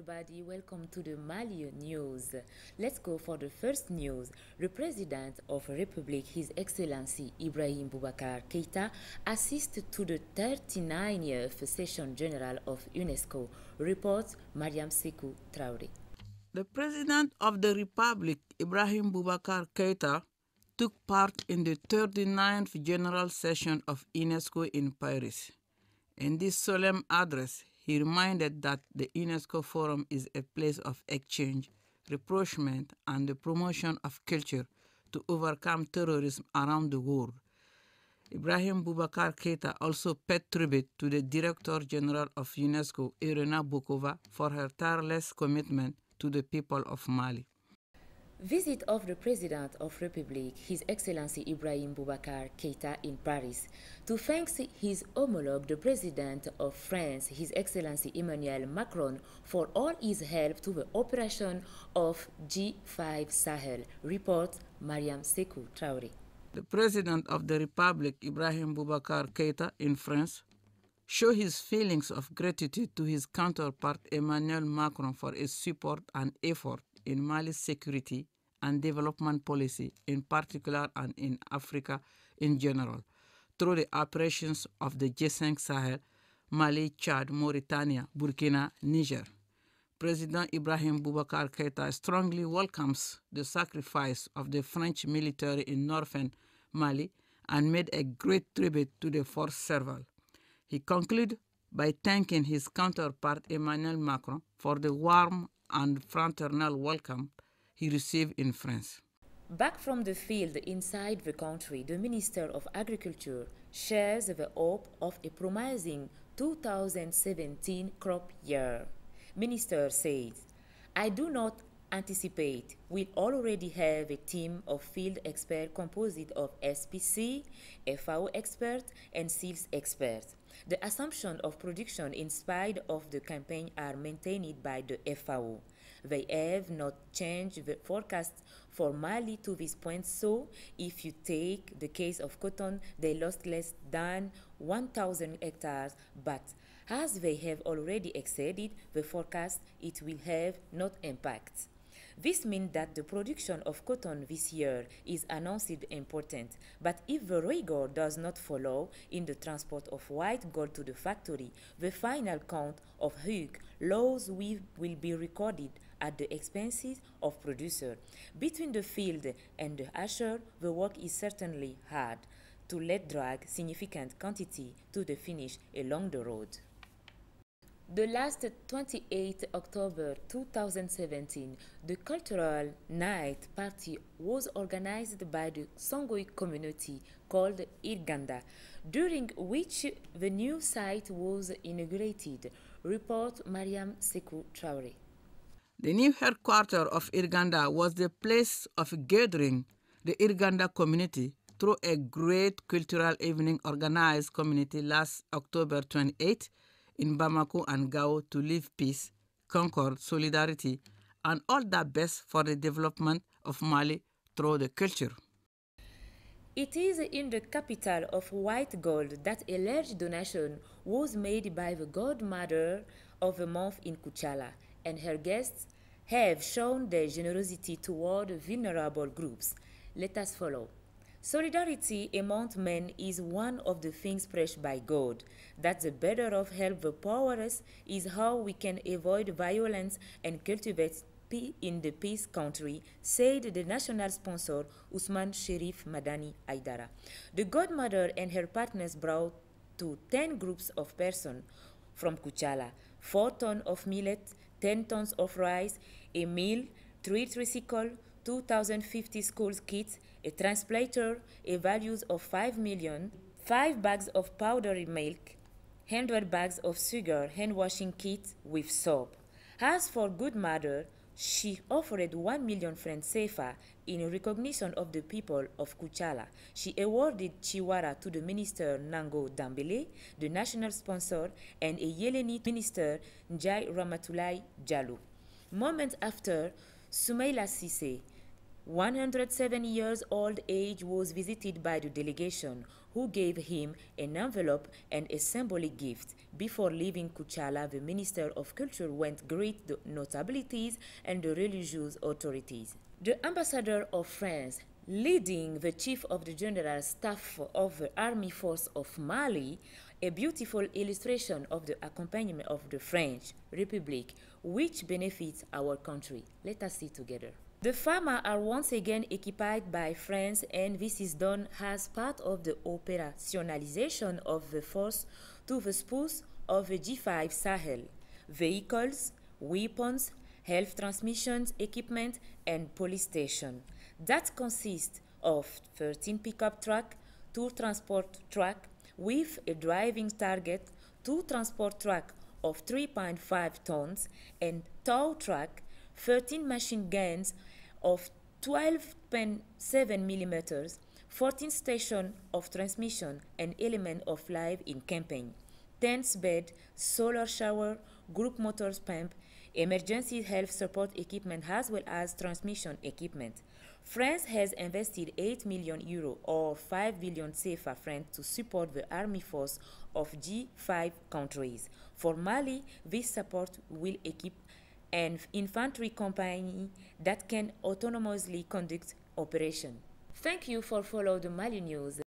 everybody, welcome to the Mali news. Let's go for the first news. The President of the Republic, His Excellency Ibrahim Boubacar Keïta, assisted to the 39th Session General of UNESCO, reports Mariam Sekou Traoré. The President of the Republic, Ibrahim Boubacar Keïta, took part in the 39th General Session of UNESCO in Paris. In this solemn address, he reminded that the UNESCO Forum is a place of exchange, rapprochement, and the promotion of culture to overcome terrorism around the world. Ibrahim Boubacar Keïta also paid tribute to the Director General of UNESCO, Irina Bokova, for her tireless commitment to the people of Mali. Visit of the President of the Republic, His Excellency Ibrahim Boubacar Keïta in Paris, to thank his homologue, the President of France, His Excellency Emmanuel Macron, for all his help to the operation of G5 Sahel, reports Mariam Sekou Traoré. The President of the Republic, Ibrahim Boubacar Keïta in France, showed his feelings of gratitude to his counterpart Emmanuel Macron for his support and effort in Mali's security and development policy in particular and in Africa in general, through the operations of the G5 Sahel, Mali, Chad, Mauritania, Burkina, Niger. President Ibrahim Boubacar Keïta strongly welcomes the sacrifice of the French military in northern Mali and made a great tribute to the force serval. He concluded by thanking his counterpart Emmanuel Macron for the warm and fraternal welcome he received in France. Back from the field inside the country, the Minister of Agriculture shares the hope of a promising 2017 crop year. Minister says, "I do not anticipate we'll already have a team of field experts composed of SPC, FAO experts, and SEALS experts. The assumption of production in spite of the campaign are maintained by the FAO. They have not changed the forecast for Mali to this point, so if you take the case of cotton, they lost less than 1,000 hectares, but as they have already exceeded the forecast, it will have no impact. This means that the production of cotton this year is announced important, but if the rigor does not follow in the transport of white gold to the factory, the final count of hug loss will be recorded at the expenses of producer. Between the field and the asher, the work is certainly hard to let drag significant quantity to the finish along the road." The last 28 October 2017, the Cultural Night Party was organized by the Songoi community called Irganda, during which the new site was inaugurated, report Mariam Sekou Traoré. The new headquarters of Irganda was the place of gathering the Irganda community through a great cultural evening organized community last October 28 in Bamako and Gao to live peace, concord, solidarity, and all that best for the development of Mali through the culture. It is in the capital of white gold that a large donation was made by the godmother of the month in Kuchala, and her guests have shown their generosity toward vulnerable groups. Let us follow. Solidarity among men is one of the things preached by God. That the better of help the powerless is how we can avoid violence and cultivate peace in the peace country, said the national sponsor Usman Sherif Madani Aidara. The godmother and her partners brought to 10 groups of persons from Kuchala 4 tons of millet, 10 tons of rice, a meal, 3 tricycles, 2,050 school kits, a translator, a value of 5 million, 5 bags of powdered milk, 100 bags of sugar, hand washing kit with soap. As for good mother, she offered 1 million francs CFA in recognition of the people of Kuchala. She awarded Chiwara to the minister Nango Dambele, the national sponsor, and a Yeleni minister Njai Ramatulai Jalou. Moments after, Soumaila Sisse, 107 years old age was visited by the delegation, who gave him an envelope and a symbolic gift. Before leaving Kuchala, the Minister of Culture went greet the notabilities and the religious authorities. The ambassador of France, leading the chief of the general staff of the Army Force of Mali, a beautiful illustration of the accompaniment of the French Republic, which benefits our country. Let us see together. The farmers are once again equipped by France, and this is done as part of the operationalization of the force to the spouse of the G5 Sahel. Vehicles, weapons, health transmissions, equipment, and police station. That consists of 13 pickup trucks, 2 transport trucks with a driving target, 2 transport trucks of 3.5 tons, and tow truck, 13 machine guns of 12.7 millimeters, 14 stations of transmission and element of life in campaign, tents bed, solar shower, group motors pump, emergency health support equipment as well as transmission equipment. France has invested 8 million euro or 5 billion CFA francs to support the army force of G5 countries. For Mali, this support will equip an infantry company that can autonomously conduct operations. Thank you for following the Mali news.